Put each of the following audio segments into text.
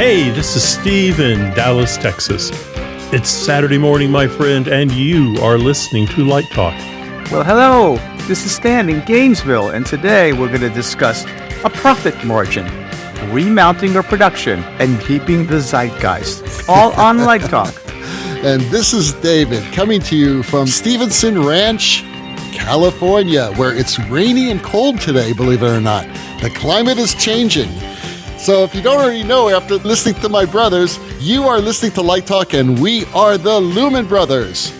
Hey, this is Steve in Dallas, Texas. It's Saturday morning, my friend, and you are listening to Light Talk. Well, hello. This is Stan in Gainesville, and today we're going to discuss a profit margin, remounting our production, and keeping the zeitgeist. All on Light Talk. And this is David coming to you from Stevenson Ranch, California, where it's rainy and cold today, believe it or not. The climate is changing. So if you don't already know after listening to my brothers, you are listening to Light Talk, and we are the Lumen Brothers.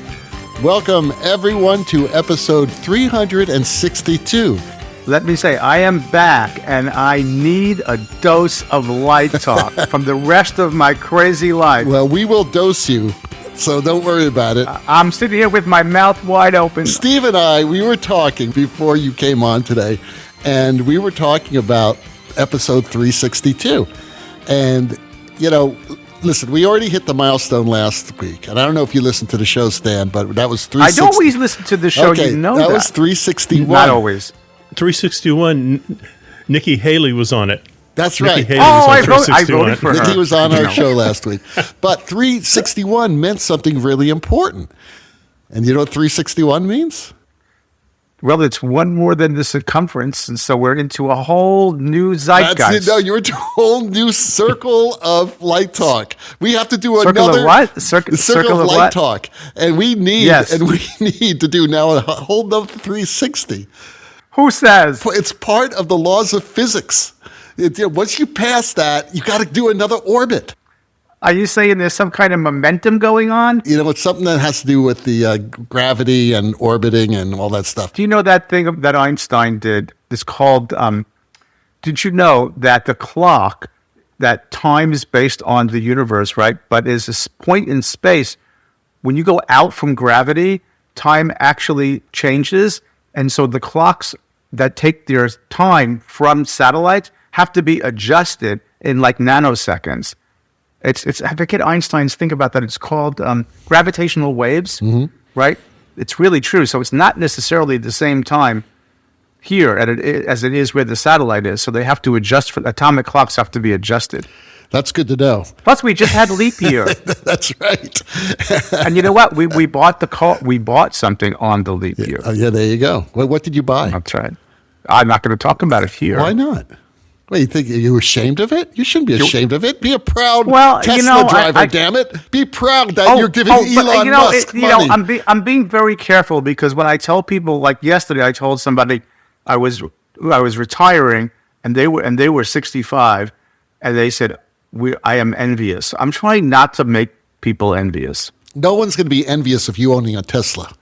Welcome, everyone, to episode 362. Let me say, I am back, and I need a dose of Light Talk from the rest of my crazy life. Well, we will dose you, so don't worry about it. I'm sitting here with my mouth wide open. Steve and I, we were talking before you came on today, and we were talking about episode 362. And, you know, listen, we already hit the milestone last week. And I don't know if you listened to the show, Stan, but that was 360. I don't always listen to the show, okay, you know that. That was 361. Not always. 361, Nikki Haley was on it. That's Nikki right. Haley was on I 361. voted for her. Nikki was on our show last week. But 361 meant something really important. And you know what 361 means? Well, it's one more than the circumference, and so we're into a whole new zeitgeist. That's it. No, you're into a whole new circle of Light Talk. We have to do Circle another of what? circle of Light what? Talk, and we need to do now a whole nother 360. Who says? It's part of the laws of physics. Once you pass that, you got to do another orbit. Are you saying there's some kind of momentum going on? You know, it's something that has to do with the gravity and orbiting and all that stuff. Do you know that thing that Einstein did? It's called, did you know that the clock, that time is based on the universe, right? But is this point in space, when you go out from gravity, time actually changes. And so the clocks that take their time from satellites have to be adjusted in like nanoseconds. It's I forget Einstein's think about that. It's called gravitational waves, right? It's really true. So it's not necessarily the same time here as it is where the satellite is. So they have to adjust for atomic clocks have to be adjusted. That's good to know. Plus, we just had leap year. That's right. And you know what? We bought something on the leap year. Yeah, there you go. What did you buy? That's right. I'm not going to talk about it here. Why not? Wait, you think you were ashamed of it? You shouldn't be ashamed of it. Be a proud Tesla driver, damn it. Be proud that you're giving Elon Musk money. I'm being very careful because when I tell people, like yesterday, I told somebody I was retiring and they were 65 and they said, I am envious. I'm trying not to make people envious. No one's going to be envious of you owning a Tesla.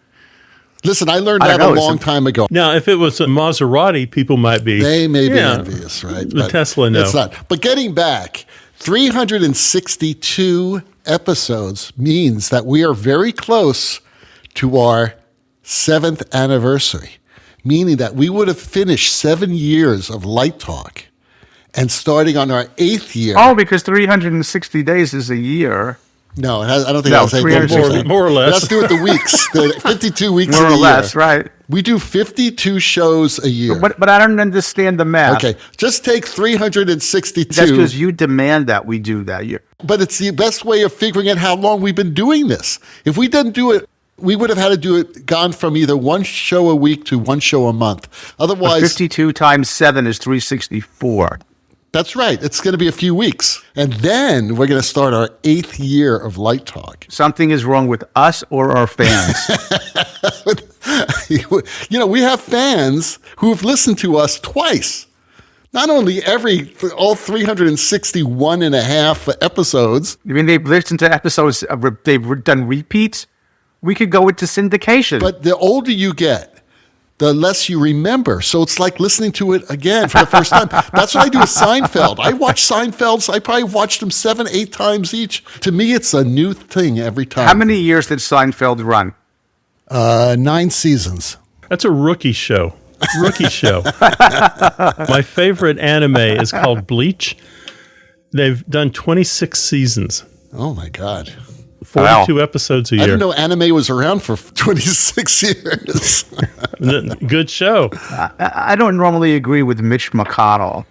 Listen, I learned that a long time ago. Now, if it was a Maserati, people might be. They may be envious, right? The Tesla, no. It's not. But getting back, 362 episodes means that we are very close to our 7th anniversary, meaning that we would have finished 7 years of Light Talk and starting on our 8th year. Oh, because 360 days is a year. No, I don't think that's more or less. Let's do it the weeks, the 52 weeks more a year. More or less, right. We do 52 shows a year. But I don't understand the math. Okay, just take 362. That's because you demand that we do that year. But it's the best way of figuring out how long we've been doing this. If we didn't do it, we would have had to do it, gone from either one show a week to one show a month. Otherwise, 52 times 7 is 364. That's right. It's going to be a few weeks. And then we're going to start our 8th year of Light Talk. Something is wrong with us or our fans. You know, we have fans who have listened to us twice. Not only all 361 and a half episodes. You mean they've listened to episodes, they've done repeats? We could go into syndication. But the older you get, the less you remember. So it's like listening to it again for the first time. That's what I do with Seinfeld. I watch Seinfelds. I probably watched them 7, 8 times each. To me, it's a new thing every time. How many years did Seinfeld run? 9 seasons. That's a rookie show. My favorite anime is called Bleach. They've done 26 seasons. Oh, my God. 42 episodes a year. I didn't know anime was around for 26 years. Good show. I don't normally agree with Mitch McConnell.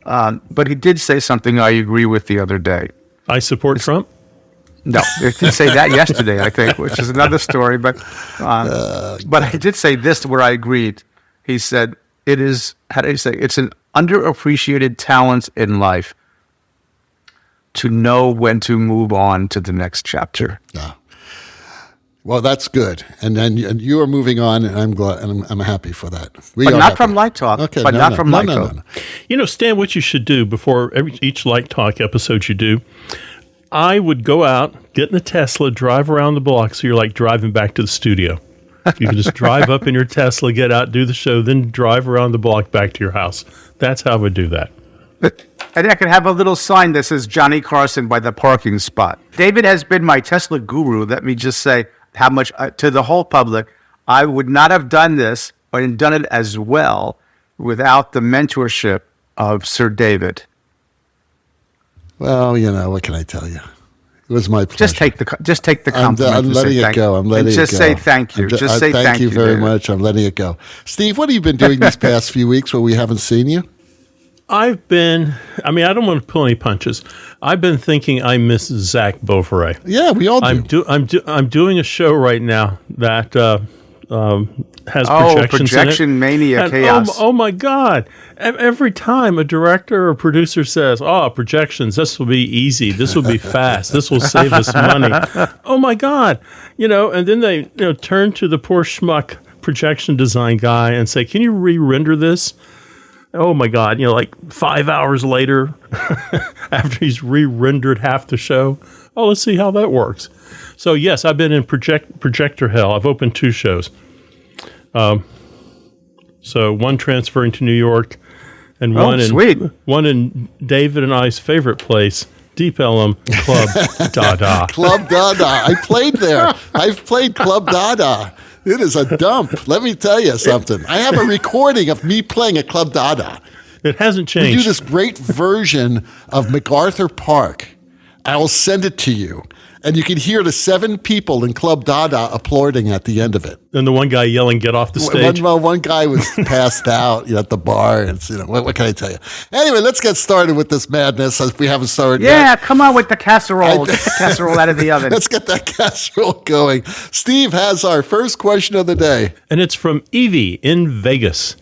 But he did say something I agree with the other day. I support Trump. No, he did say that yesterday, I think, which is another story. But I did say this where I agreed. He said, it is, how do you say, it's an underappreciated talent in life to know when to move on to the next chapter. Yeah. Well, that's good. And then you are moving on, and I'm glad, and I'm happy for that. But not from Light Talk. Okay, but not from Light Talk. No. Stan, what you should do before each Light Talk episode you do, I would go out, get in a Tesla, drive around the block, so you're like driving back to the studio. You can just drive up in your Tesla, get out, do the show, then drive around the block back to your house. That's how I would do that. And I could have a little sign that says Johnny Carson by the parking spot. David has been my Tesla guru. Let me just say how much to the whole public. I would not have done this or done it as well without the mentorship of Sir David. Well, what can I tell you? It was my pleasure. Just take the compliment. I'm letting it go. I'm letting it go. Just say thank you. Just say thank you very David. much. I'm letting it go. Steve, what have you been doing these past few weeks where we haven't seen you? I don't want to pull any punches. I've been thinking I miss Zach Beaufret. Yeah, we all do. I'm doing a show right now that has projections projection in it. mania And chaos. Oh my God. Every time a director or producer says, projections, this will be easy. This will be fast. This will save us money. Oh my God. And then they turn to the poor schmuck projection design guy and say, can you re-render this? Oh my God, like 5 hours later, after he's re-rendered half the show. Oh, let's see how that works. So yes, I've been in projector hell. I've opened 2 shows. So one transferring to New York, and one in David and I's favorite place, Deep Ellum, Club Dada. Club Dada. I played there. I've played Club Dada. It is a dump. Let me tell you something. I have a recording of me playing at Club Dada. It hasn't changed. We do this great version of MacArthur Park. I will send it to you. And you can hear the 7 people in Club Dada applauding at the end of it. And the one guy yelling, get off the stage. One guy was passed out at the bar. And what can I tell you? Anyway, let's get started with this madness as we haven't started yet. Yeah, come on with the casserole. Get the casserole out of the oven. Let's get that casserole going. Steve has our first question of the day. And it's from Evie in Vegas.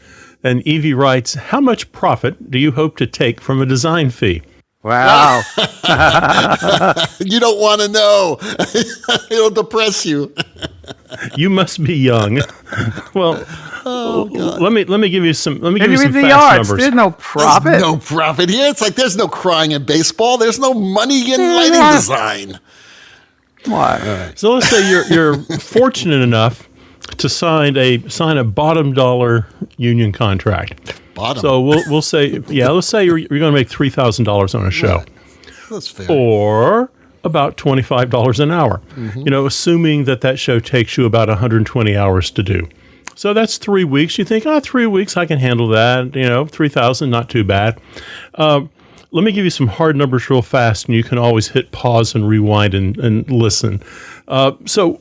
And Evie writes, how much profit do you hope to take from a design fee? Wow. You don't want to know. It'll depress you. You must be young. Well, let me give you some fast numbers. There's no profit. There's no profit here. It's like there's no crying in baseball. There's no money in lighting design. What? Right. So let's say you're fortunate enough to sign a bottom dollar union contract. Bottom. So we'll say let's say you're going to make $3,000 on a show. Right. That's fair. Or about $25 an hour. Mm-hmm. Assuming that show takes you about 120 hours to do. So that's 3 weeks. You think, 3 weeks, I can handle that. 3,000, not too bad. Let me give you some hard numbers real fast, and you can always hit pause and rewind and listen. So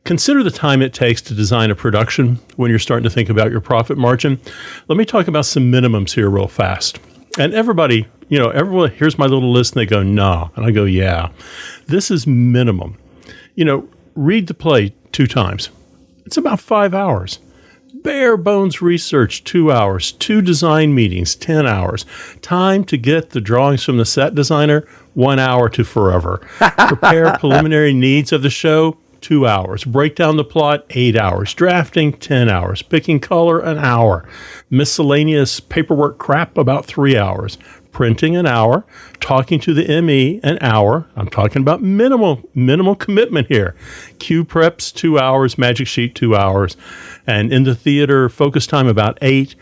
consider the time it takes to design a production when you're starting to think about your profit margin. Let me talk about some minimums here real fast. And everybody, everyone, here's my little list, and they go, no. And I go, yeah. This is minimum. Read the play 2 times. It's about 5 hours. Bare bones research, 2 hours. 2 design meetings, 10 hours. Time to get the drawings from the set designer, 1 hour to forever. Prepare preliminary needs of the show, 2 hours. Break down the plot, 8 hours. Drafting, 10 hours. Picking color, an hour. Miscellaneous paperwork crap, about 3 hours. Printing, an hour. Talking to the ME, an hour. I'm talking about minimal commitment here. Cue preps, 2 hours. Magic sheet, 2 hours. And in the theater, focus time, about 8.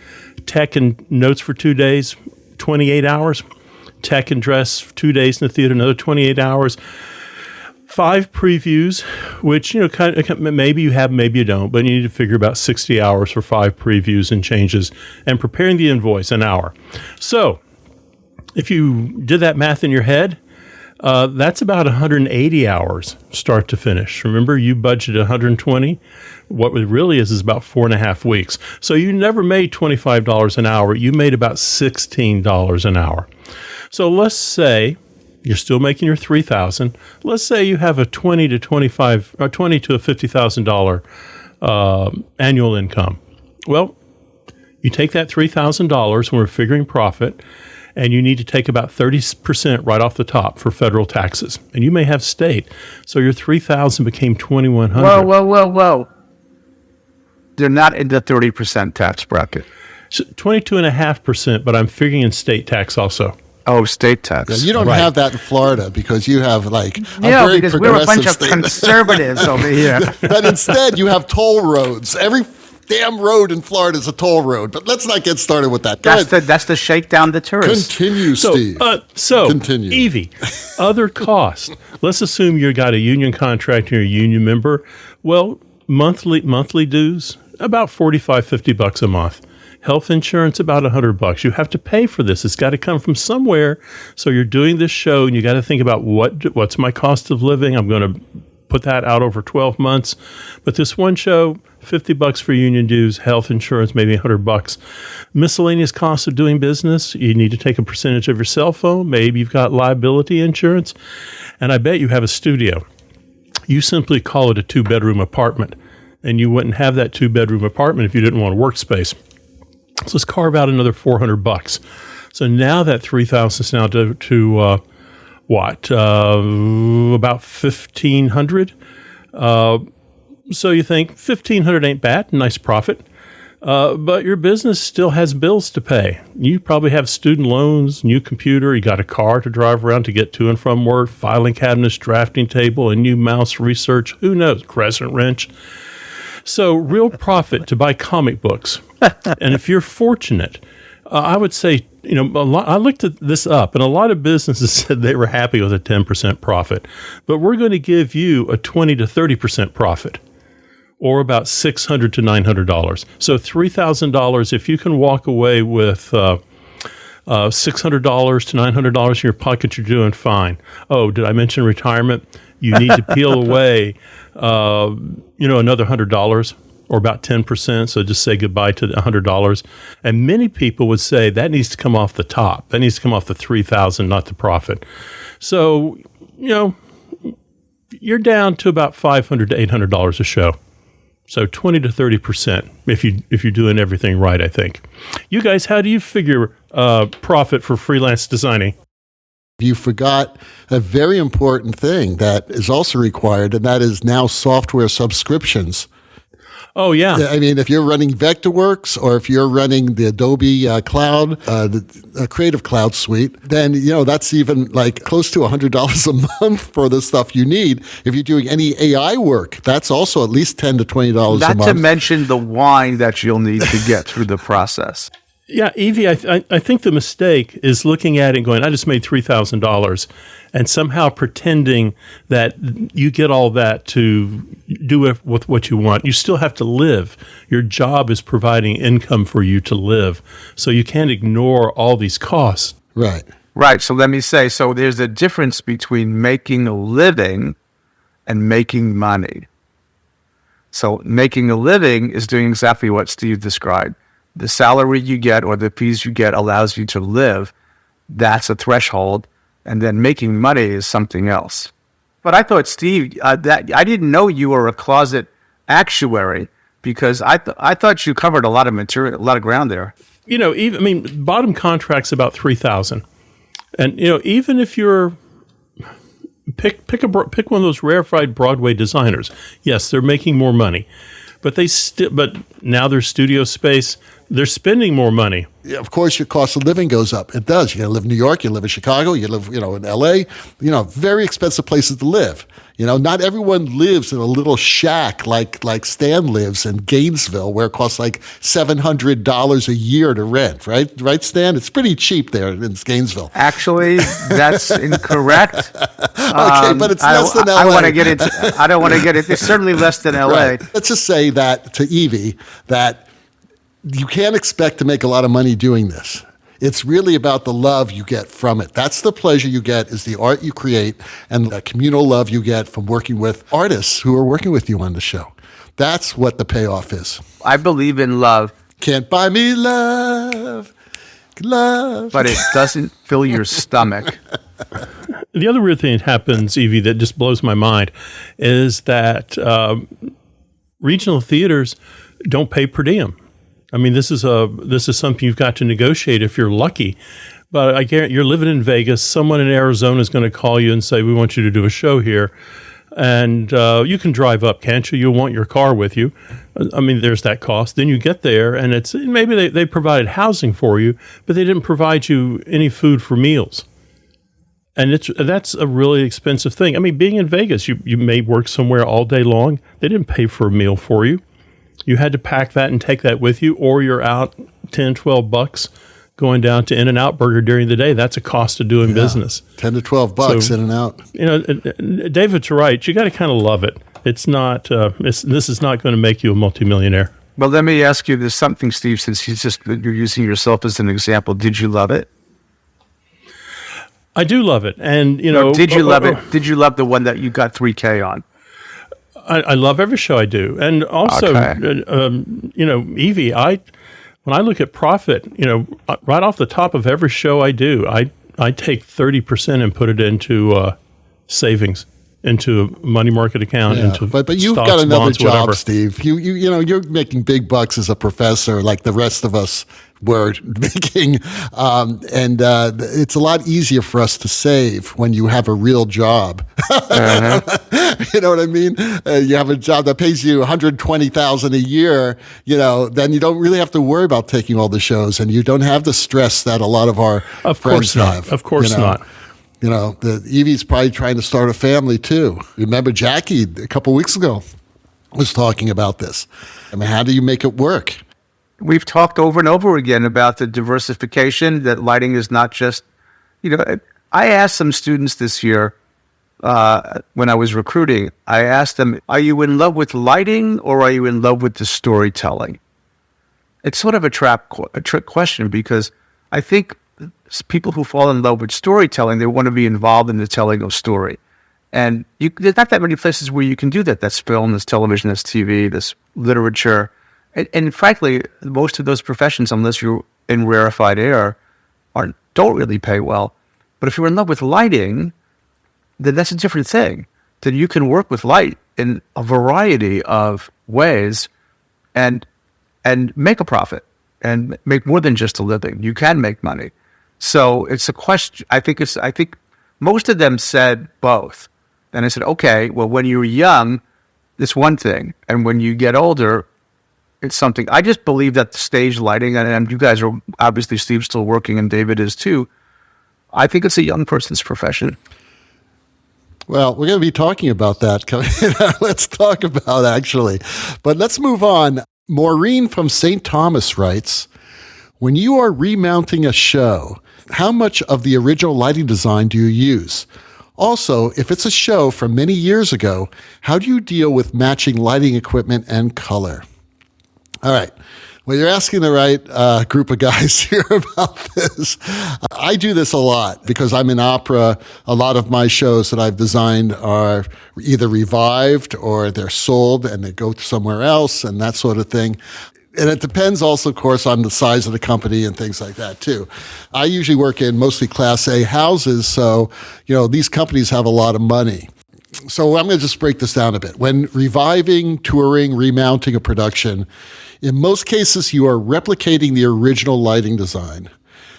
Tech and notes for 2 days, 28 hours. Tech and dress, 2 days in the theater, another 28 hours. 5 previews, which, kind of maybe you have, maybe you don't, but you need to figure about 60 hours for 5 previews and changes, and preparing the invoice, an hour. So if you did that math in your head, That's about 180 hours start to finish. Remember, you budgeted 120. What it really is about 4.5 weeks. So you never made $25 an hour. You made about $16 an hour. So let's say you're still making your $3,000. Let's say you have a $20 to $50,000 annual income. Well, you take that $3,000 when we're figuring profit, and you need to take about 30% right off the top for federal taxes. And you may have state. So your $3,000 became $2,100. Whoa. They're not in the 30% tax bracket. So 22.5%, but I'm figuring in state tax also. Oh, state tax. Yeah, you don't have that in Florida because you have like a Yeah, very because we're a bunch of state. conservatives over here. But instead, you have toll roads. Every damn road in Florida is a toll road. But let's not get started with that. That's the shakedown the tourists. Continue, Steve. Continue. Evie, other costs. Let's assume you got a union contract and you're a union member. Well, monthly dues, about $45-50 a month. Health insurance, about $100. You have to pay for this. It's got to come from somewhere. So you're doing this show, and you got to think about what's my cost of living. I'm going to put that out over 12 months. But this one show, $50 for union dues, health insurance, maybe $100. Miscellaneous costs of doing business. You need to take a percentage of your cell phone. Maybe you've got liability insurance. And I bet you have a studio. You simply call it a 2-bedroom apartment, and you wouldn't have that 2-bedroom apartment if you didn't want a workspace. So let's carve out another $400. So now that $3,000 is now to about $1,500. So you think $1,500 ain't bad, nice profit. But your business still has bills to pay. You probably have student loans, new computer, you got a car to drive around to get to and from work, filing cabinets, drafting table, a new mouse research, who knows, crescent wrench. So real profit to buy comic books. And if you're fortunate, I would say, I looked at this up, and a lot of businesses said they were happy with a 10% profit. But we're going to give you a 20 to 30% profit, or about $600 to $900. So $3,000, if you can walk away with $600 to $900 in your pocket, you're doing fine. Oh, did I mention retirement? You need to peel away, another $100 or about 10%. So just say goodbye to the $100. And many people would say that needs to come off the top. That needs to come off the $3,000, not the profit. So, you're down to about $500 to $800 a show. So 20 to 30% if you're doing everything right, I think. You guys, how do you figure profit for freelance designing? You forgot a very important thing that is also required, and that is now software subscriptions. Oh, yeah. I mean, if you're running Vectorworks or if you're running the Adobe Cloud, the Creative Cloud suite, then, that's even like close to $100 a month for the stuff you need. If you're doing any AI work, that's also at least $10 to $20 a month. Not to mention the wine that you'll need to get through the process. Yeah, Evie, I think the mistake is looking at it and going, I just made $3,000, and somehow pretending that you get all that to do it with what you want. You still have to live. Your job is providing income for you to live. So you can't ignore all these costs. Right. Right. So let me say, so there's a difference between making a living and making money. So making a living is doing exactly what Steve described. The salary you get or the fees you get allows you to live. That's a threshold. And then making money is something else. But I thought, Steve, that I didn't know you were a closet actuary, because I thought you covered a lot of material, a lot of ground there. Bottom contract's about $3,000. And, even if you're pick one of those rarefied Broadway designers, yes, they're making more money. But now their studio space, they're spending more money. Yeah, of course, your cost of living goes up. It does. You got to live in New York. You live in Chicago. You live, in L.A. Very expensive places to live. Not everyone lives in a little shack like Stan lives in Gainesville, where it costs like $700 a year to rent. Right, Stan? It's pretty cheap there in Gainesville. Actually, that's incorrect. Okay, but it's less than L.A. I don't want to get it. It's certainly less than L.A. Right. Let's just say that to Evie that you can't expect to make a lot of money doing this. It's really about the love you get from it. That's the pleasure you get, is the art you create and the communal love you get from working with artists who are working with you on the show. That's what the payoff is. I believe in love. Can't buy me love, love. But it doesn't fill your stomach. The other weird thing that happens, Evie, that just blows my mind is that regional theaters don't pay per diem. I mean, this is something you've got to negotiate if you're lucky. But I guarantee you're living in Vegas. Someone in Arizona is going to call you and say, "We want you to do a show here," and you can drive up, can't you? You'll want your car with you. I mean, there's that cost. Then you get there, and it's maybe they provided housing for you, but they didn't provide you any food for meals. And that's a really expensive thing. I mean, being in Vegas, you may work somewhere all day long. They didn't pay for a meal for you. You had to pack that and take that with you, or you're out $10-12 going down to In-N-Out Burger during the day. That's a cost of doing business. $10 to $12 in and out. You know, David's right. You got to kind of love it. It's not. This is not going to make you a multimillionaire. Well, let me ask you this something, Steve. Since you're using yourself as an example, did you love it? I do love it, and you know. Did you love it? Did you love the one that you got $3,000 on? I love every show I do, and also, you know, Evie, when I look at profit, you know, right off the top of every show I do, I take 30% and put it into savings, into a money market account, into but you've stocks, got another bonds, job, whatever. Steve. You know, you're making big bucks as a professor, like the rest of us were making, and it's a lot easier for us to save when you have a real job. You know what I mean? You have a job that pays you $120,000 a year. You know, then you don't really have to worry about taking all the shows, and you don't have the stress that a lot of our friends have. Of course not. You know, Evie's probably trying to start a family too. Remember Jackie a couple weeks ago was talking about this. I mean, how do you make it work? We've talked over and over again about the diversification, that lighting is not just, you know, I asked some students this year when I was recruiting, I asked them, are you in love with lighting or are you in love with the storytelling? It's sort of a trick question, because I think people who fall in love with storytelling, they want to be involved in the telling of story. And there's not that many places where you can do that. That's film, there's television, there's TV, there's literature. And frankly, most of those professions, unless you're in rarefied air, don't really pay well. But if you're in love with lighting, then that's a different thing. Then you can work with light in a variety of ways and make a profit and make more than just a living. You can make money. So it's a question. I think most of them said both. And I said, okay, well, when you're young, it's one thing. And when you get older, it's something. I just believe that the stage lighting, and you guys are obviously, Steve's still working and David is too. I think it's a young person's profession. Well, we're going to be talking about that. Let's talk about actually. But let's move on. Maureen from St. Thomas writes, when you are remounting a show, how much of the original lighting design do you use? Also, if it's a show from many years ago, how do you deal with matching lighting equipment and color? All right. Well, you're asking the right group of guys here about this. I do this a lot because I'm in opera. A lot of my shows that I've designed are either revived or they're sold and they go somewhere else and that sort of thing. And it depends also, of course, on the size of the company and things like that, too. I usually work in mostly Class A houses, so, you know, these companies have a lot of money. So I'm going to just break this down a bit. When reviving, touring, remounting a production, in most cases, you are replicating the original lighting design.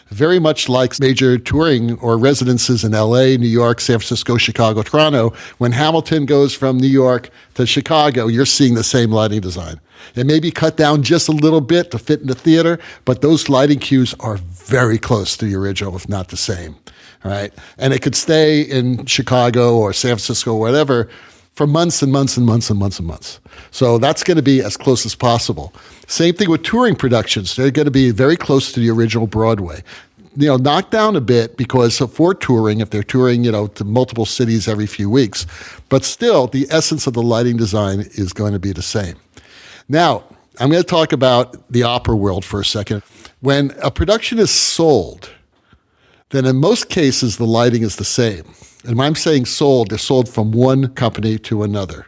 Very much like major touring or residences in LA, New York, San Francisco, Chicago, Toronto. When Hamilton goes from New York to Chicago, you're seeing the same lighting design. It may be cut down just a little bit to fit in the theater, but those lighting cues are very close to the original, if not the same. All right. And it could stay in Chicago or San Francisco or whatever for months and months and months and months and months. So that's going to be as close as possible. Same thing with touring productions. They're going to be very close to the original Broadway. You know, knock down a bit because for touring, if they're touring, you know, to multiple cities every few weeks, but still the essence of the lighting design is going to be the same. Now, I'm going to talk about the opera world for a second. When a production is sold, then in most cases, the lighting is the same. And when I'm saying sold, they're sold from one company to another.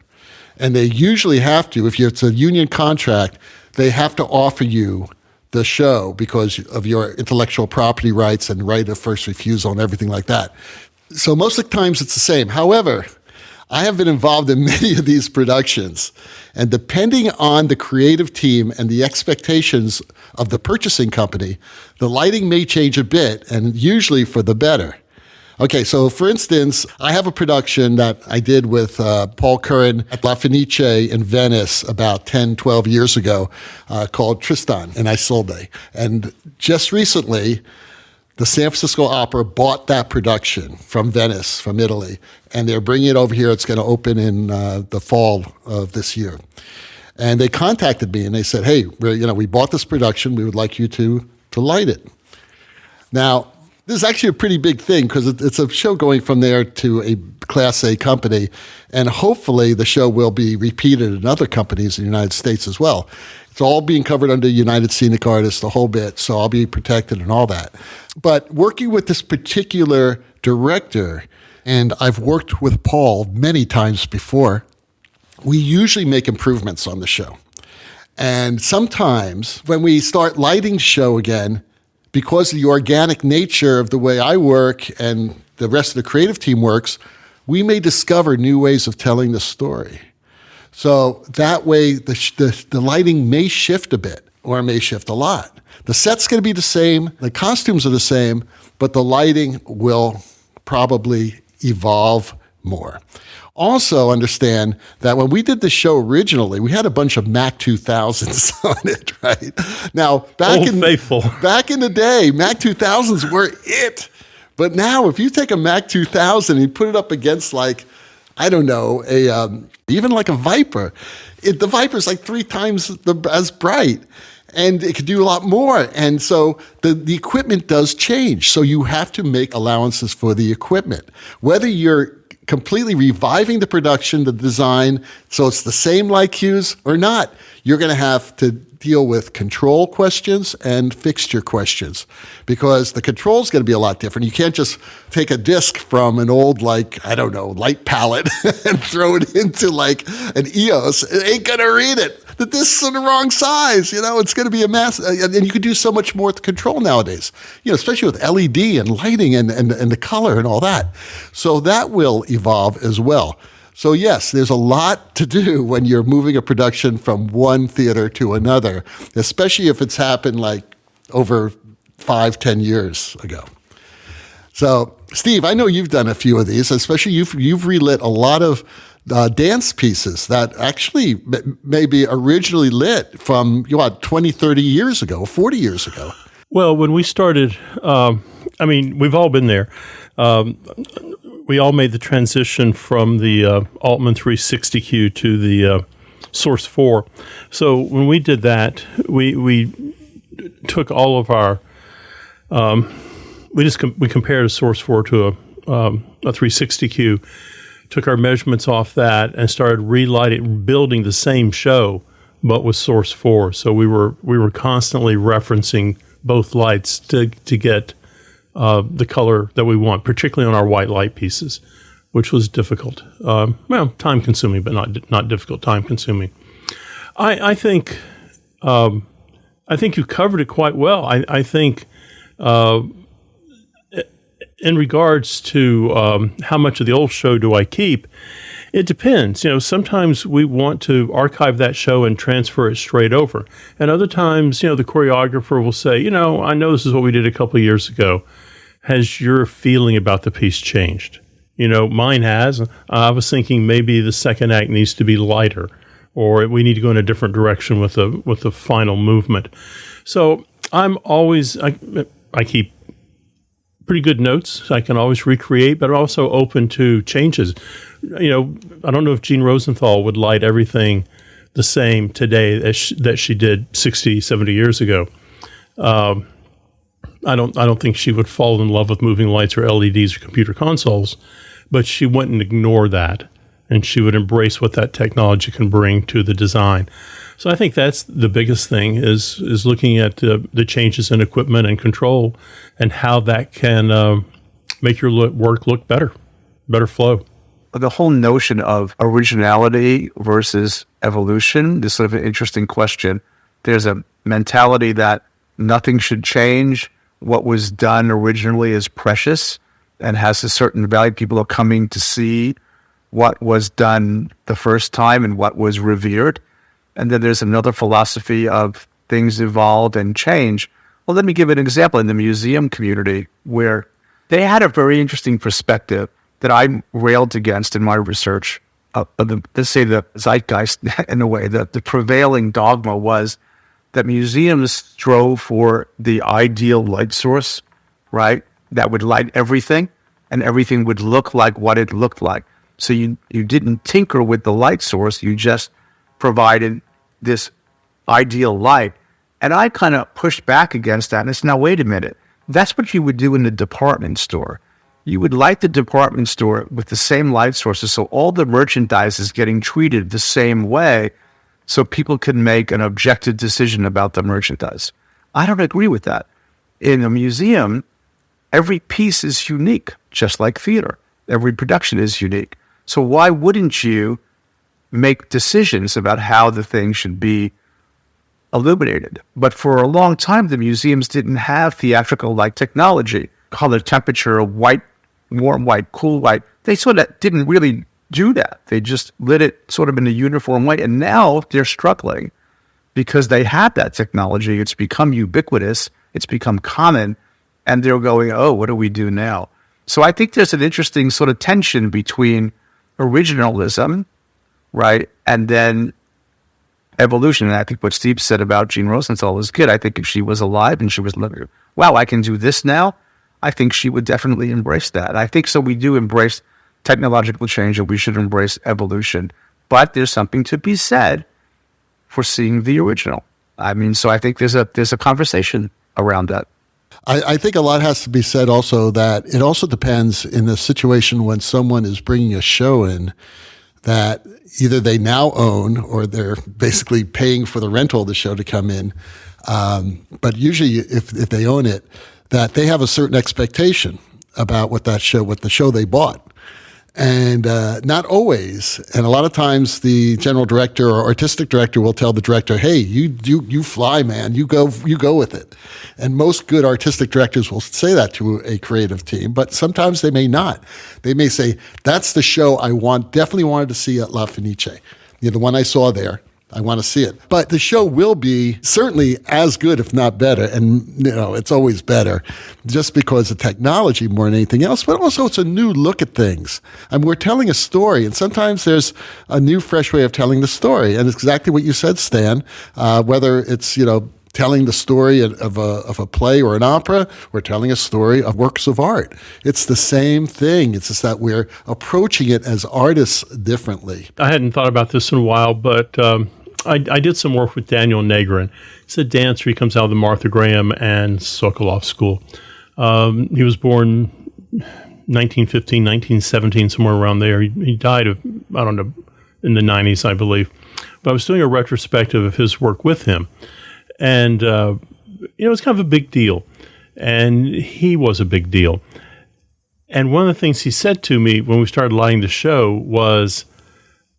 And they usually have to, if it's a union contract, they have to offer you the show because of your intellectual property rights and right of first refusal and everything like that. So most of the times it's the same. However, I have been involved in many of these productions, and depending on the creative team and the expectations of the purchasing company, the lighting may change a bit, and usually for the better. Okay, so for instance, I have a production that I did with Paul Curran at La Fenice in Venice about 10, 12 years ago called Tristan and Isolde. And just recently, the San Francisco Opera bought that production from Venice, from Italy, and they're bringing it over here. It's going to open in the fall of this year. And they contacted me and they said, hey, we bought this production. We would like you to light it. Now, this is actually a pretty big thing because it's a show going from there to a Class A company, and hopefully the show will be repeated in other companies in the United States as well. It's all being covered under United Scenic Artists, the whole bit, so I'll be protected and all that. But working with this particular director, and I've worked with Paul many times before, we usually make improvements on the show. And sometimes when we start lighting the show again, because of the organic nature of the way I work and the rest of the creative team works, we may discover new ways of telling the story. So that way, the lighting may shift a bit or it may shift a lot. The set's going to be the same, the costumes are the same, but the lighting will probably evolve more. Also understand that when we did the show originally, we had a bunch of Mac 2000s on it, right? Now, back in the day, Mac 2000s were it. But now, if you take a Mac 2000 and you put it up against even like a Viper, the Viper's like 3 times as bright. And it could do a lot more. And so the equipment does change. So you have to make allowances for the equipment. Whether you're completely reviving the production, the design, so it's the same light cues or not, you're going to have to deal with control questions and fixture questions because the control is going to be a lot different. You can't just take a disc from an old, light palette and throw it into an EOS. It ain't going to read it. The discs are the wrong size. It's going to be a mess. And you can do so much more with the control nowadays, especially with LED and lighting and the color and all that. So that will evolve as well. So yes, there's a lot to do when you're moving a production from one theater to another, especially if it's happened over 5-10 years ago. So Steve, I know you've done a few of these, especially you've relit a lot of dance pieces that actually maybe originally lit from 20, 30 years ago, 40 years ago. Well, when we started, we've all been there. We all made the transition from the Altman 360Q to the Source 4. So when we did that, we took all of our we compared a Source 4 to a 360Q, took our measurements off that, and started relighting, building the same show, but with Source 4. So we were constantly referencing both lights to get the color that we want, particularly on our white light pieces, which was difficult. Time-consuming, but not difficult. Time-consuming. I think you covered it quite well. I think in regards to how much of the old show do I keep, it depends. Sometimes we want to archive that show and transfer it straight over. And other times, the choreographer will say, I know this is what we did a couple of years ago. Has your feeling about the piece changed? Mine has. I was thinking maybe the second act needs to be lighter, or we need to go in a different direction with the final movement. So I'm always, I keep pretty good notes. I can always recreate, but I'm also open to changes. I don't know if Jean Rosenthal would light everything the same today that she did 60, 70 years ago. I don't think she would fall in love with moving lights or LEDs or computer consoles, but she wouldn't ignore that, and she would embrace what that technology can bring to the design. So I think that's the biggest thing is looking at the changes in equipment and control and how that can make your work look better flow. The whole notion of originality versus evolution is sort of an interesting question. There's a mentality that nothing should change. What was done originally is precious and has a certain value. People are coming to see what was done the first time and what was revered. And then there's another philosophy of things evolved and change. Well, let me give an example in the museum community where they had a very interesting perspective that I railed against in my research. Let's say the zeitgeist, in a way, the prevailing dogma was that museums strove for the ideal light source, right? That would light everything, and everything would look like what it looked like. So you didn't tinker with the light source, you just provided this ideal light. And I kind of pushed back against that, and it's now, wait a minute, that's what you would do in the department store. You would light the department store with the same light sources, so all the merchandise is getting treated the same way, so people can make an objective decision about the merchandise. I don't agree with that. In a museum, every piece is unique, just like theater. Every production is unique. So why wouldn't you make decisions about how the thing should be illuminated? But for a long time, the museums didn't have theatrical light technology, color temperature, white, warm white, cool white. They sort of didn't really do that. They just lit it sort of in a uniform way. And now they're struggling because they have that technology. It's become ubiquitous. It's become common. And they're going, oh, what do we do now? So I think there's an interesting sort of tension between originalism, right, and then evolution. And I think what Steve said about Jean Rosenthal is good. I think if she was alive and she was living, wow, I can do this now, I think she would definitely embrace that. I think so. We do embrace technological change, and we should embrace evolution. But there's something to be said for seeing the original. I mean, so I think there's a conversation around that. I think a lot has to be said also that it also depends in the situation when someone is bringing a show in that either they now own or they're basically paying for the rental of the show to come in. But usually if they own it, that they have a certain expectation about what the show they bought. And not always. And a lot of times the general director or artistic director will tell the director, hey, you fly, man. You go with it. And most good artistic directors will say that to a creative team, but sometimes they may not. They may say, that's the show I definitely wanted to see at La Fenice. The one I saw there. I want to see it. But the show will be certainly as good, if not better. And, it's always better just because of technology more than anything else. But also it's a new look at things. And we're telling a story. And sometimes there's a new, fresh way of telling the story. And it's exactly what you said, Stan, whether it's, telling the story of a play or an opera, or telling a story of works of art. It's the same thing. It's just that we're approaching it as artists differently. I hadn't thought about this in a while, but I did some work with Daniel Negrin. He's a dancer. He comes out of the Martha Graham and Sokolov School. He was born 1915, 1917, somewhere around there. He died of, I don't know, in the 90s, I believe. But I was doing a retrospective of his work with him. And, it was kind of a big deal. And he was a big deal. And one of the things he said to me when we started lighting the show was,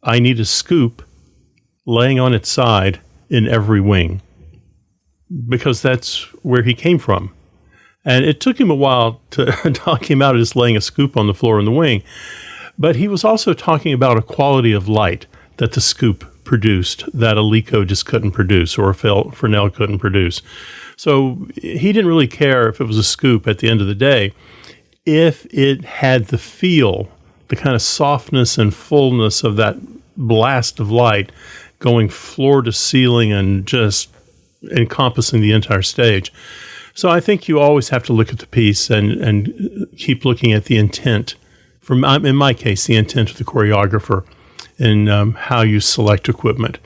I need a scoop laying on its side in every wing. Because that's where he came from. And it took him a while to talk him out of just laying a scoop on the floor in the wing. But he was also talking about a quality of light that the scoop produced that a Lico just couldn't produce or a Fresnel couldn't produce. So he didn't really care if it was a scoop at the end of the day, if it had the feel, the kind of softness and fullness of that blast of light going floor to ceiling and just encompassing the entire stage. So I think you always have to look at the piece and keep looking at the intent. In my case, the intent of the choreographer in how you select equipment.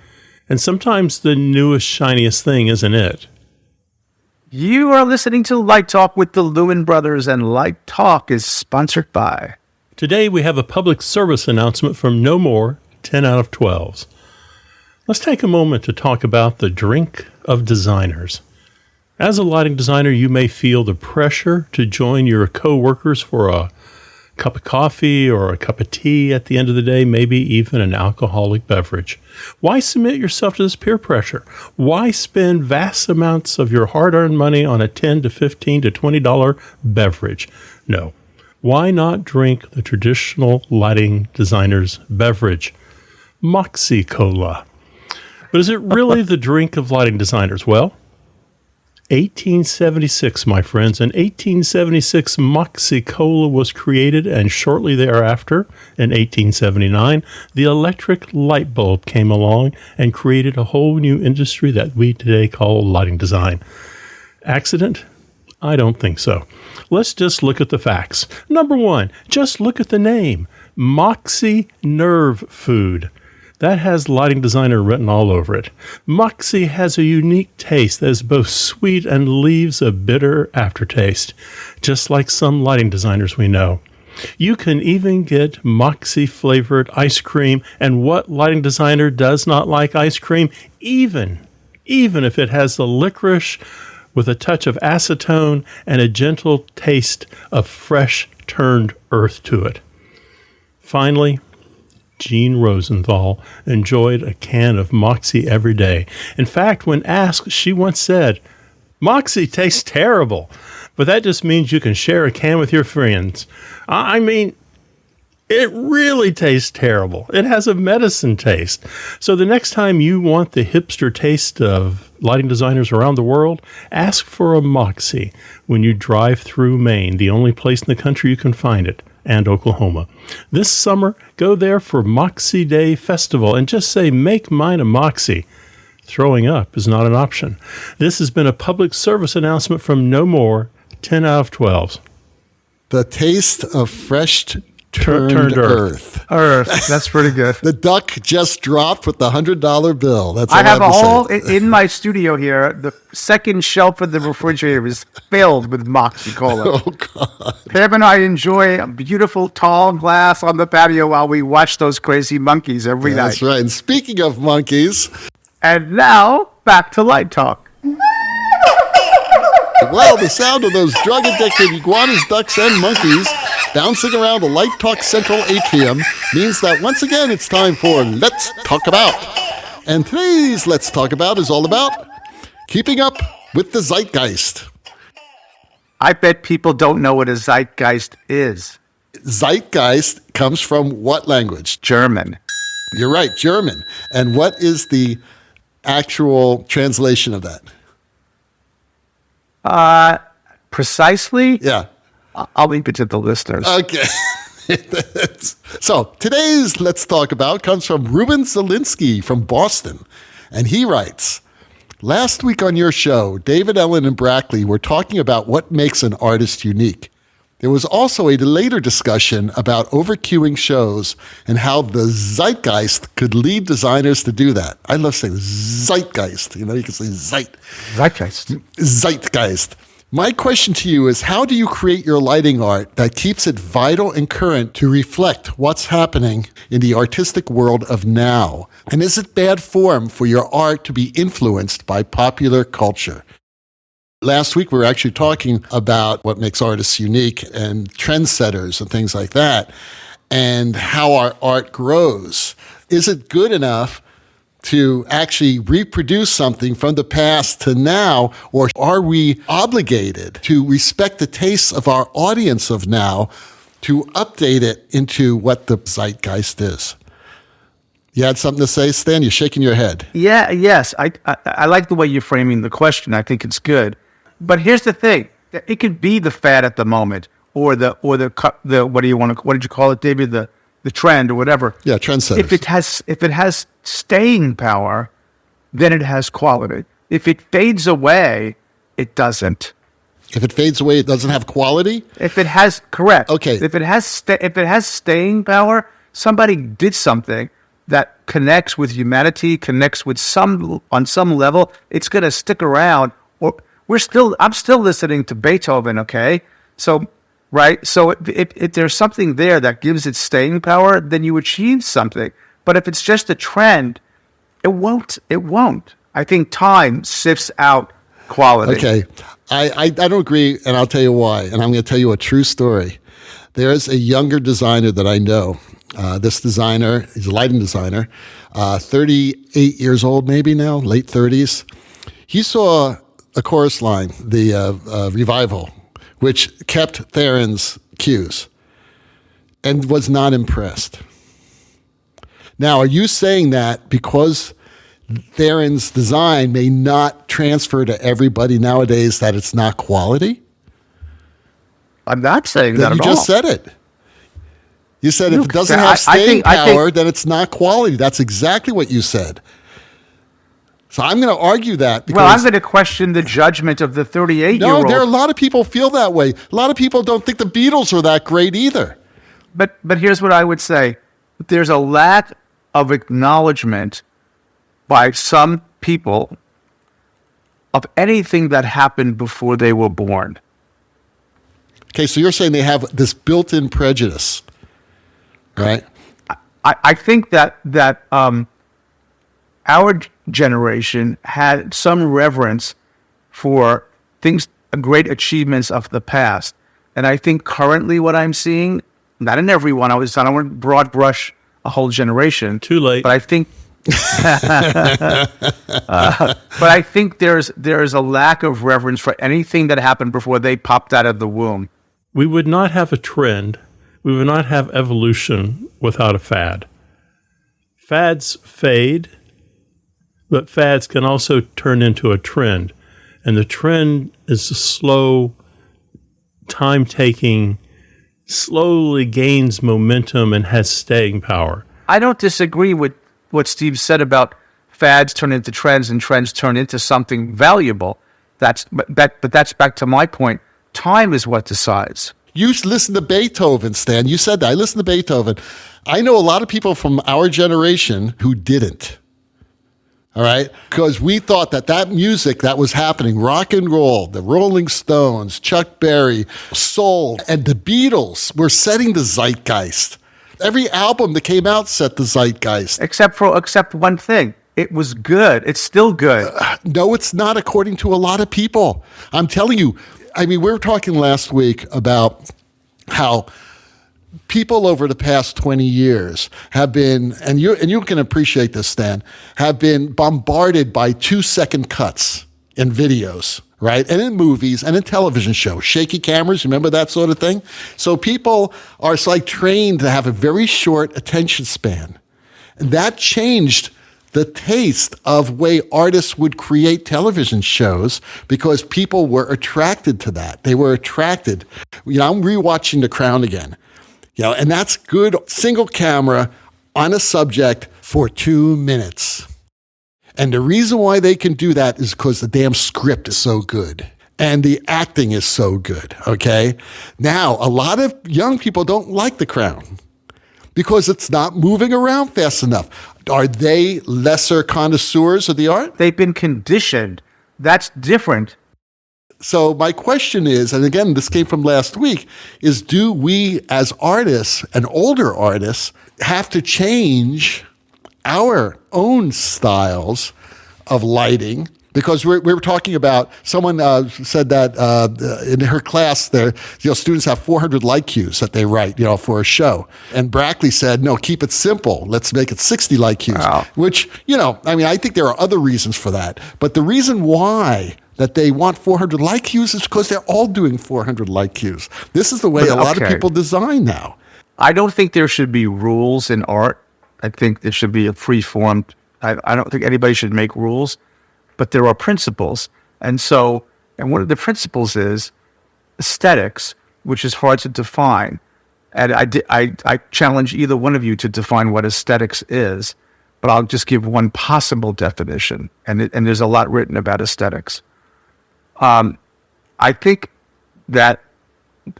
And sometimes the newest, shiniest thing isn't it. You are listening to Light Talk with the Lumen Brothers, and Light Talk is sponsored by... Today we have a public service announcement from No More 10 out of 12s. Let's take a moment to talk about the drink of designers. As a lighting designer, you may feel the pressure to join your coworkers for a cup of coffee or a cup of tea at the end of the day, maybe even an alcoholic beverage. Why submit yourself to this peer pressure? Why spend vast amounts of your hard-earned money on a $10 to $15 to $20 beverage? No. Why not drink the traditional lighting designer's beverage, Moxie Cola? But is it really the drink of lighting designers? Well, 1876, my friends. In 1876, Moxie Cola was created, and shortly thereafter, in 1879, the electric light bulb came along and created a whole new industry that we today call lighting design. Accident? I don't think so. Let's just look at the facts. Number one, just look at the name, Moxie Nerve Food. That has lighting designer written all over it. Moxie has a unique taste that is both sweet and leaves a bitter aftertaste, just like some lighting designers we know. You can even get Moxie-flavored ice cream, and what lighting designer does not like ice cream, even if it has the licorice with a touch of acetone and a gentle taste of fresh turned earth to it. Finally, Jean Rosenthal enjoyed a can of Moxie every day. In fact, when asked, she once said, "Moxie tastes terrible, but that just means you can share a can with your friends." I mean, it really tastes terrible. It has a medicine taste. So the next time you want the hipster taste of lighting designers around the world, ask for a Moxie when you drive through Maine, the only place in the country you can find it, and Oklahoma. This summer, go there for Moxie Day Festival and just say, "Make mine a Moxie." Throwing up is not an option. This has been a public service announcement from No More, 10 out of 12s. The taste of fresh turned earth. Earth. That's pretty good. The duck just dropped with the $100 bill. That's all I have I a have to whole, say. in my studio here, the second shelf of the refrigerator is filled with Moxie Cola. Oh, God. Pam and I enjoy a beautiful tall glass on the patio while we watch those crazy monkeys every night. That's right. And speaking of monkeys, And now, back to Light Talk. well, the sound of those drug-addicted iguanas, ducks, and monkeys bouncing around the Light Talk Central atrium means that once again it's time for Let's Talk About. And today's Let's Talk About is all about keeping up with the zeitgeist. I bet people don't know what a zeitgeist is. Zeitgeist comes from what language? German. You're right, German. And what is the actual translation of that? Precisely? Yeah. I'll leave it to the listeners. Okay. So today's Let's Talk About comes from Ruben Zielinski from Boston. And he writes, "Last week on your show, David, Ellen, and Brackley were talking about what makes an artist unique. There was also a later discussion about overqueuing shows and how the zeitgeist could lead designers to do that." I love saying zeitgeist. You can say Zeitgeist. zeitgeist. My question to you is, how do you create your lighting art that keeps it vital and current to reflect what's happening in the artistic world of now? And is it bad form for your art to be influenced by popular culture? Last week, we were actually talking about what makes artists unique and trendsetters and things like that, and how our art grows. Is it good enough to actually reproduce something from the past to now, or are we obligated to respect the tastes of our audience of now to update it into what the zeitgeist is? You had something to say, Stan? You're shaking your head. Yeah, yes. I like the way you're framing the question. I think it's good. But here's the thing. It could be the fad at the moment, or the what did you call it, David? The trend or whatever. Yeah, trendsetters. If it has staying power, then it has quality. If it fades away, it doesn't. If it fades away, it doesn't have quality? If it has, correct. Okay. If it has staying power, somebody did something that connects with humanity, connects with on some level, it's going to stick around. Or I'm still listening to Beethoven, okay? So, right? So if there's something there that gives it staying power, then you achieve something. But if it's just a trend, It won't. It won't. I think time sifts out quality. Okay. I don't agree, and I'll tell you why. And I'm going to tell you a true story. There's a younger designer that I know. This designer, he's a lighting designer, 38 years old maybe now, late 30s. He saw a chorus line, the Revival, which kept Theron's cues and was not impressed. Now, are you saying that because Theron's design may not transfer to everybody nowadays that it's not quality? I'm not saying that You at all. just said it. You said if Look, it doesn't I have staying think power, then it's not quality. That's exactly what you said. So I'm going to argue that. Because, well, I'm going to question the judgment of the 38-year-old. No, there are a lot of people feel that way. A lot of people don't think the Beatles are that great either. But here's what I would say. There's a lack of acknowledgement by some people of anything that happened before they were born. Okay, so you're saying they have this built-in prejudice, right? I think that our generation had some reverence for things, great achievements of the past. And I think currently what I'm seeing, not in everyone, I don't want to broad brush a whole generation. Too late. But I think but I think there's a lack of reverence for anything that happened before they popped out of the womb. We would not have a trend. We would not have evolution without a fad. Fads fade, but fads can also turn into a trend. And the trend is a slow, time-taking, slowly gains momentum and has staying power. I don't disagree with what Steve said about fads turn into trends and trends turn into something valuable. But that's back to my point. Time is what decides. You listen to Beethoven, Stan. You said that. I listen to Beethoven. I know a lot of people from our generation who didn't. All right? Because we thought that music that was happening, rock and roll, the Rolling Stones, Chuck Berry, soul, and the Beatles were setting the zeitgeist. Every album that came out set the zeitgeist. Except one thing. It was good. It's still good. No, it's not, according to a lot of people. I'm telling you. I mean, we were talking last week about how people over the past 20 years have been, and you can appreciate this, Stan, have been bombarded by 2-second cuts in videos, right? And in movies and in television shows, shaky cameras, remember that sort of thing? So people are trained to have a very short attention span. And that changed the taste of way artists would create television shows because people were attracted to that. They were attracted. I'm rewatching The Crown again, and that's good single camera on a subject for 2 minutes. And the reason why they can do that is because the damn script is so good and the acting is so good, okay? Now, a lot of young people don't like The Crown because it's not moving around fast enough. Are they lesser connoisseurs of the art? They've been conditioned. That's different. So my question is, and again, this came from last week, is do we as artists and older artists have to change our own styles of lighting? Because we were talking about, someone said that in her class, students have 400 light cues that they write, for a show. And Brackley said, no, keep it simple. Let's make it 60 light cues. Wow. Which, I think there are other reasons for that. But the reason why that they want 400 light cues is because they're all doing 400 light cues. This is the way a lot of people design now. I don't think there should be rules in art. I think there should be a free-formed. I don't think anybody should make rules. But there are principles. And one of the principles is aesthetics, which is hard to define. And I challenge either one of you to define what aesthetics is, but I'll just give one possible definition. And there's a lot written about aesthetics. I think that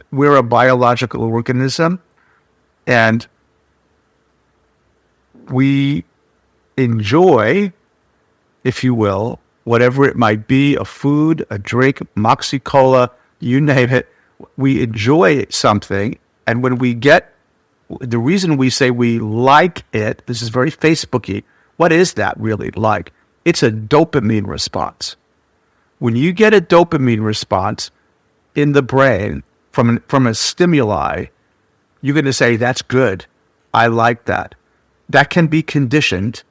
we're a biological organism, and we enjoy, if you will, whatever it might be, a food, a drink, Moxie Cola, you name it. We enjoy something, and when we get, the reason we say we like it, this is very Facebooky, what is that really like? It's a dopamine response. When you get a dopamine response in the brain from a stimuli, you're going to say, that's good. I like that. That can be conditioned.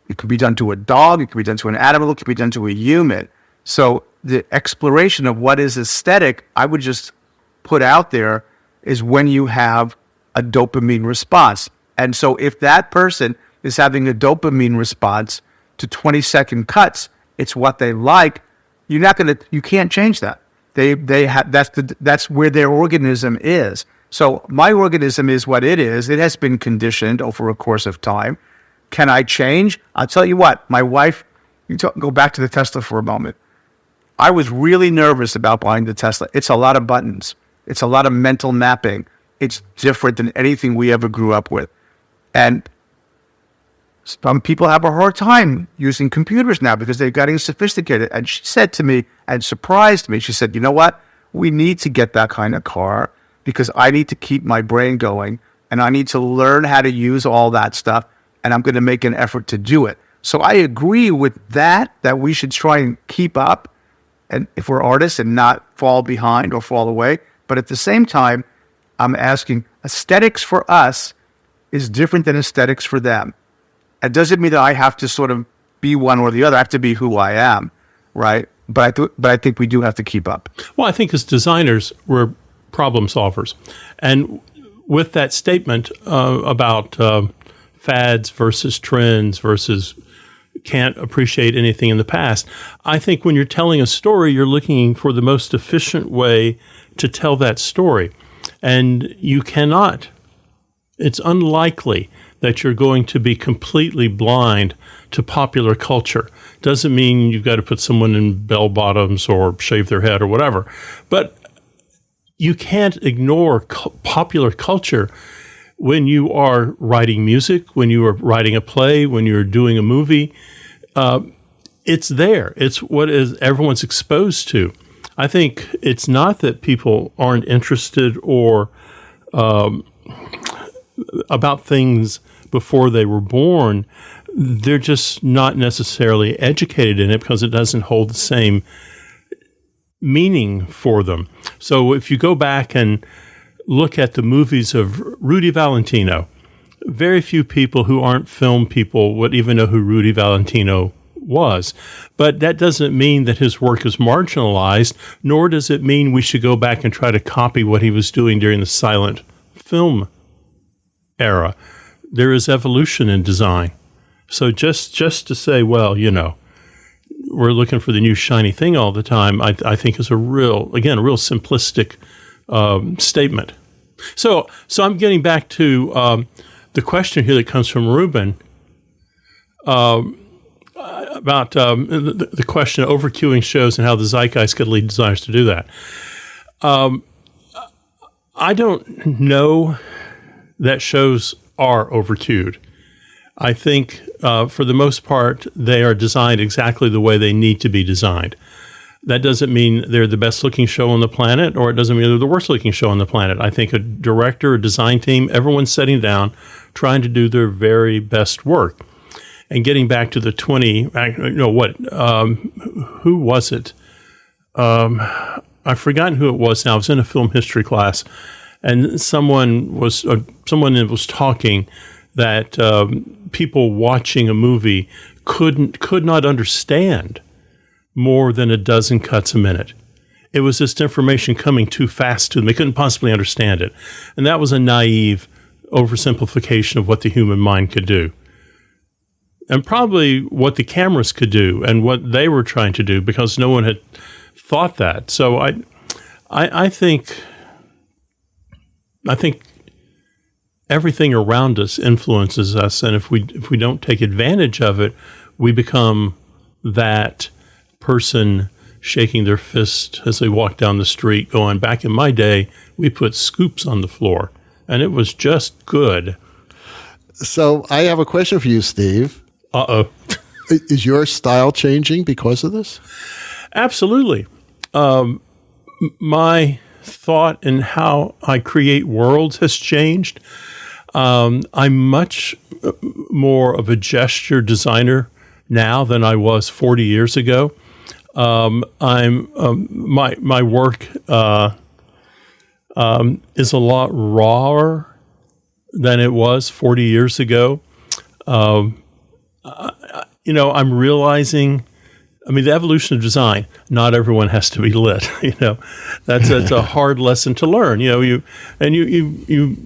It can be done to a dog. It can be done to an animal. It can be done to a human. So the exploration of what is aesthetic, I would just put out there, is when you have a dopamine response. And so if that person is having a dopamine response to 20-second cuts, it's what they like. You can't change that. They have, that's where their organism is. So my organism is what it is. It has been conditioned over a course of time. Can I change? I'll tell you what, my wife, go back to the Tesla for a moment. I was really nervous about buying the Tesla. It's a lot of buttons. It's a lot of mental mapping. It's different than anything we ever grew up with. And some people have a hard time using computers now because they're getting sophisticated. And she said to me, and surprised me, she said, you know what? We need to get that kind of car because I need to keep my brain going and I need to learn how to use all that stuff. And I'm going to make an effort to do it. So I agree with that we should try and keep up, and if we're artists, and not fall behind or fall away. But at the same time, I'm asking, aesthetics for us is different than aesthetics for them. It doesn't mean that I have to sort of be one or the other. I have to be who I am, right? But I think we do have to keep up. Well, I think as designers, we're problem solvers. And with that statement about fads versus trends versus can't appreciate anything in the past, I think when you're telling a story, you're looking for the most efficient way to tell that story. And you cannot, it's unlikely that you're going to be completely blind to popular culture. Doesn't mean you've got to put someone in bell bottoms or shave their head or whatever. But you can't ignore popular culture when you are writing music, when you are writing a play, when you're doing a movie. It's there. It's what is everyone's exposed to. I think it's not that people aren't interested or about things before they were born. They're just not necessarily educated in it because it doesn't hold the same meaning for them. So if you go back and look at the movies of Rudy Valentino, very few people who aren't film people would even know who Rudy Valentino was. But that doesn't mean that his work is marginalized, nor does it mean we should go back and try to copy what he was doing during the silent film era. There is evolution in design. So just to say, well, you know, we're looking for the new shiny thing all the time, I think is a real simplistic statement. So I'm getting back to the question here that comes from Ruben about the question of overqueuing shows and how the zeitgeist could lead designers to do that. I don't know that shows are overqueued. I think for the most part, they are designed exactly the way they need to be designed. That doesn't mean they're the best looking show on the planet, or it doesn't mean they're the worst looking show on the planet. I think a director, a design team, everyone's sitting down, trying to do their very best work. And getting back to the 20, who was it? I've forgotten who it was now. I was in a film history class, and someone was talking that people watching a movie could not understand more than a dozen cuts a minute. It was just information coming too fast to them. They couldn't possibly understand it. And that was a naive oversimplification of what the human mind could do. And probably what the cameras could do and what they were trying to do, because no one had thought that. So I think everything around us influences us, and if we don't take advantage of it, we become that person shaking their fist as they walk down the street going, back in my day, we put scoops on the floor, and it was just good. So I have a question for you, Steve. Uh-oh. Is your style changing because of this? Absolutely. My thought and how I create worlds has changed. I'm much more of a gesture designer now than I was 40 years ago. My work is a lot rawer than it was 40 years ago. I'm realizing, the evolution of design, not everyone has to be lit. That's a hard lesson to learn. You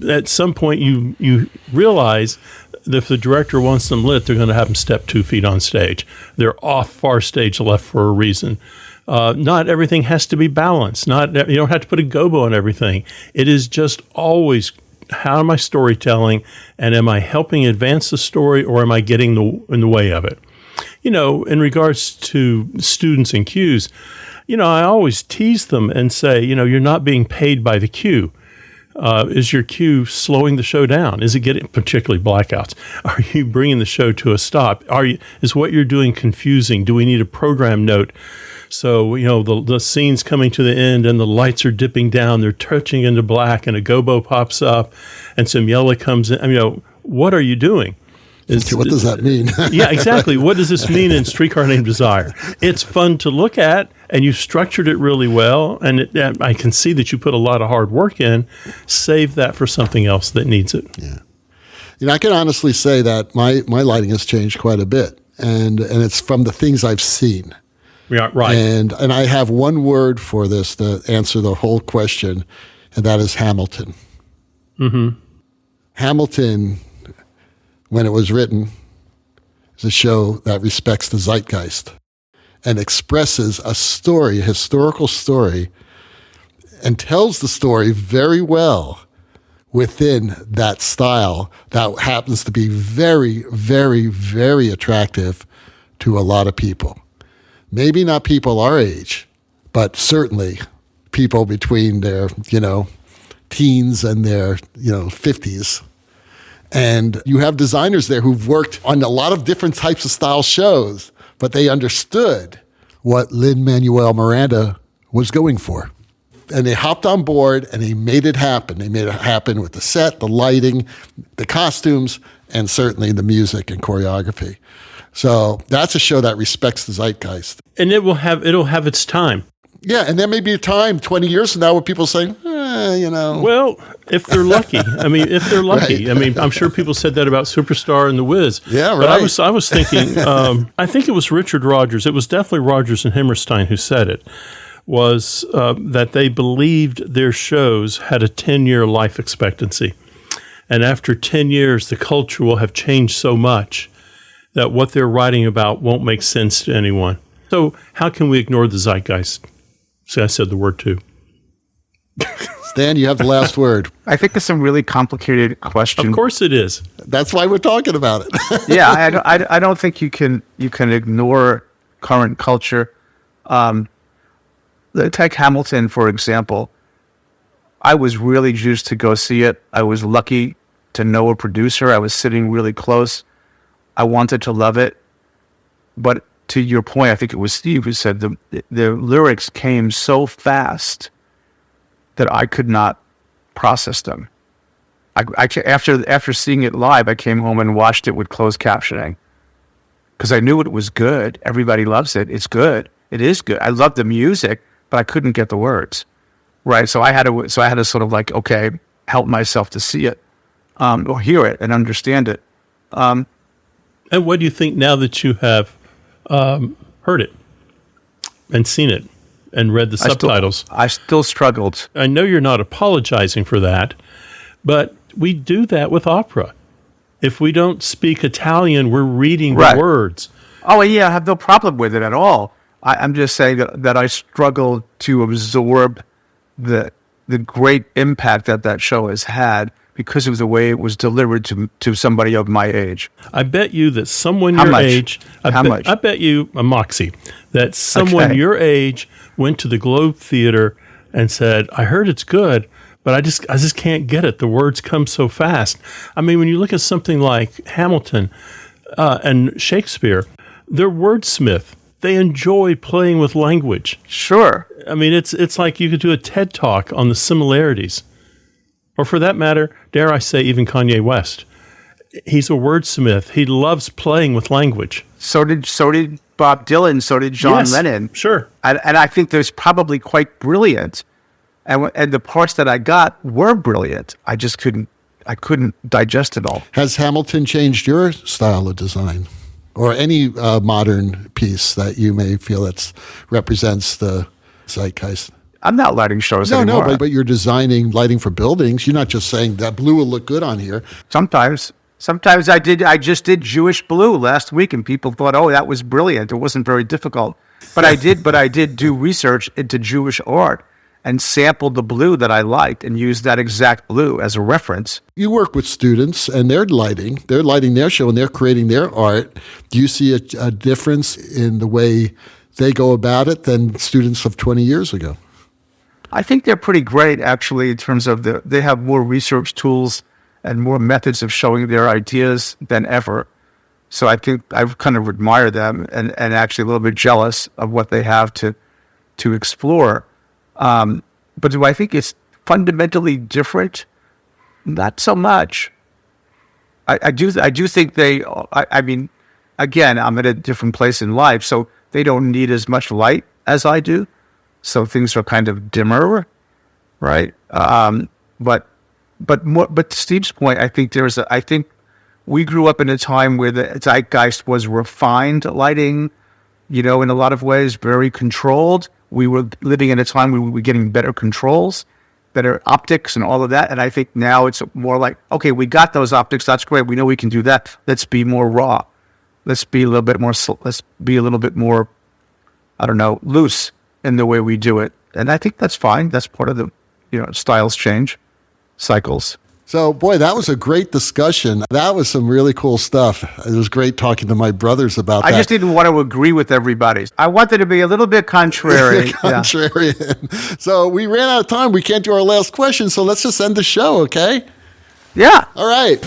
at some point you realize that if the director wants them lit, they're going to have them step 2 feet on stage. They're off far stage left for a reason. Not everything has to be balanced. You don't have to put a gobo on everything. It is just always, how am I storytelling, and am I helping advance the story, or am I getting in the way of it? In regards to students and cues, I always tease them and say, you're not being paid by the cue. Is your cue slowing the show down? Is it getting, particularly blackouts? Are you bringing the show to a stop? Is what you're doing confusing? Do we need a program note? So, the scene's coming to the end and the lights are dipping down, they're touching into black, and a gobo pops up and some yellow comes in. What are you doing? What does that mean? Yeah, exactly. What does this mean in Streetcar Named Desire? It's fun to look at, and you structured it really well, and I can see that you put a lot of hard work in. Save that for something else that needs it. Yeah. I can honestly say that my lighting has changed quite a bit, and it's from the things I've seen. Yeah, right. And I have one word for this to answer the whole question, and that is Hamilton. Mm-hmm. Hamilton, when it was written, is a show that respects the zeitgeist and expresses a story, a historical story, and tells the story very well within that style that happens to be very, very, very attractive to a lot of people. Maybe not people our age, but certainly people between their, teens and their, 50s. And you have designers there who've worked on a lot of different types of style shows, but they understood what Lin-Manuel Miranda was going for. And they hopped on board and they made it happen. They made it happen with the set, the lighting, the costumes, and certainly the music and choreography. So that's a show that respects the zeitgeist. And it'll have its time. Yeah, and there may be a time 20 years from now where people say, Well, if they're lucky. Right. I'm sure people said that about Superstar and The Wiz. Yeah, right. But I was thinking, I think it was Richard Rodgers. It was definitely Rodgers and Hammerstein who said it, was that they believed their shows had a 10-year life expectancy. And after 10 years, the culture will have changed so much that what they're writing about won't make sense to anyone. So how can we ignore the zeitgeist? See, I said the word too. Stan, you have the last word. I think it's a really complicated question. Of course it is. That's why we're talking about it. Yeah, I don't think you can ignore current culture. Take Hamilton, for example. I was really juiced to go see it. I was lucky to know a producer. I was sitting really close. I wanted to love it. But to your point, I think it was Steve who said the lyrics came so fast that I could not process them. After seeing it live, I came home and watched it with closed captioning because I knew it was good. Everybody loves it. It's good. It is good. I love the music, but I couldn't get the words. Right. So I had to sort of help myself to see it, or hear it and understand it. And what do you think now that you have heard it and seen it and read the subtitles? I still struggled. I know you're not apologizing for that, but we do that with opera. If we don't speak Italian, we're reading the words. Oh, yeah, I have no problem with it at all. I'm just saying that I struggle to absorb the great impact that show has had because of the way it was delivered to somebody of my age. I bet you that someone your age... I bet you, a Moxie, that someone your age went to the Globe Theater and said, I heard it's good, but I just can't get it. The words come so fast. I mean, when you look at something like Hamilton and Shakespeare, they're wordsmith. They enjoy playing with language. Sure. I mean, it's like you could do a TED Talk on the similarities. or for that matter, dare I say, even Kanye West. He's a wordsmith. He loves playing with language. So did Bob Dylan. So did John Lennon. Sure. And I think there's probably quite brilliant. And the parts that I got were brilliant. I couldn't digest it all. Has Hamilton changed your style of design, or any modern piece that you may feel that represents the zeitgeist? I'm not lighting shows anymore. No, but you're designing lighting for buildings. You're not just saying that blue will look good on here. Sometimes I did. I just did Jewish blue last week, and people thought, "Oh, that was brilliant." It wasn't very difficult, but I did do research into Jewish art and sampled the blue that I liked and used that exact blue as a reference. You work with students, and they're lighting their show, and they're creating their art. Do you see a difference in the way they go about it than students of 20 years ago? I think they're pretty great, actually, in terms of they have more research tools and more methods of showing their ideas than ever. So I think I kind of admire them and actually a little bit jealous of what they have to explore. But do I think it's fundamentally different? Not so much. I do think I mean, again, I'm at a different place in life, so they don't need as much light as I do. So things are kind of dimmer, right? But to Steve's point, I think we grew up in a time where the zeitgeist was refined lighting, in a lot of ways, very controlled. We were living in a time where we were getting better controls, better optics and all of that. And I think now it's more like, okay, we got those optics. That's great. We know we can do that. Let's be more raw. Let's be a little bit more, I don't know, loose in the way we do it. And I think that's fine. That's part of the, styles change, cycles. So, boy, that was a great discussion. That was some really cool stuff. It was great talking to my brothers about that. I just didn't want to agree with everybody. I wanted to be a little bit contrary. Contrarian. Yeah. So we ran out of time. We can't do our last question, so let's just end the show, okay? Yeah. All right.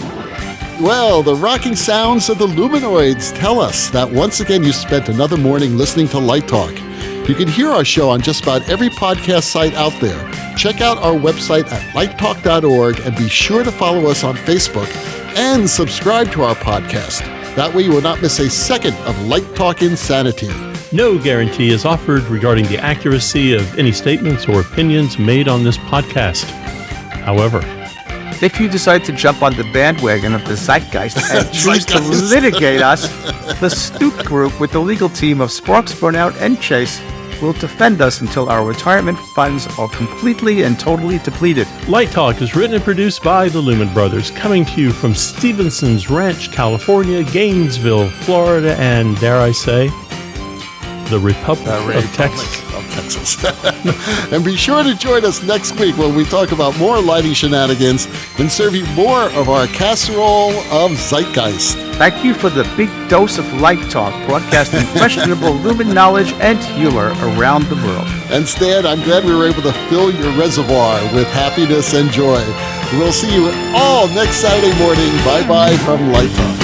Well, the rocking sounds of the Luminoids tell us that once again you spent another morning listening to Light Talk. You can hear our show on just about every podcast site out there. Check out our website at lighttalk.org and be sure to follow us on Facebook and subscribe to our podcast. That way you will not miss a second of Light Talk insanity. No guarantee is offered regarding the accuracy of any statements or opinions made on this podcast. However, if you decide to jump on the bandwagon of the zeitgeist and choose to litigate us, the Stoop Group with the legal team of Sparks, Burnout, and Chase will defend us until our retirement funds are completely and totally depleted. Light Talk is written and produced by the Lumen Brothers, coming to you from Stevenson's Ranch, California, Gainesville, Florida, and, dare I say, the Republic of Texas. And be sure to join us next week when we talk about more lighting shenanigans and serve you more of our casserole of zeitgeist. Thank you for the big dose of Light Talk, broadcasting questionable lumen knowledge and humor around the world. And Stan, I'm glad we were able to fill your reservoir with happiness and joy. We'll see you all next Saturday morning. Bye-bye from Light Talk.